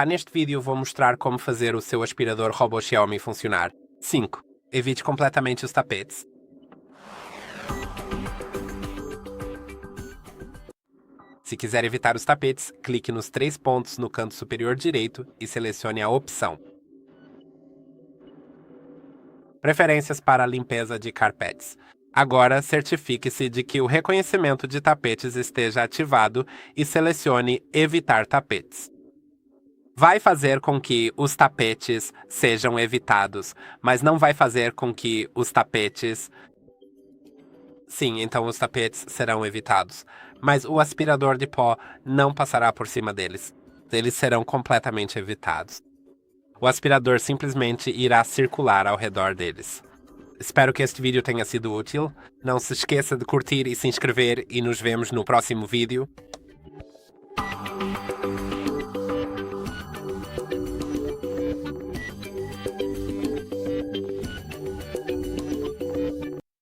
Neste vídeo vou mostrar como fazer o seu aspirador robô XIAOMI funcionar. 5. Evite completamente os tapetes. Se quiser evitar os tapetes, clique nos 3 pontos no canto superior direito e selecione a opção Preferências para a limpeza de carpetes. Agora, certifique-se de que o reconhecimento de tapetes esteja ativado e selecione Evitar tapetes. Vai fazer com que os tapetes sejam evitados, mas não vai fazer com que os tapetes... Sim, então os tapetes serão evitados, mas o aspirador de pó não passará por cima deles. Eles serão completamente evitados. O aspirador simplesmente irá circular ao redor deles. Espero que este vídeo tenha sido útil. Não se esqueça de curtir e se inscrever e nos vemos no próximo vídeo.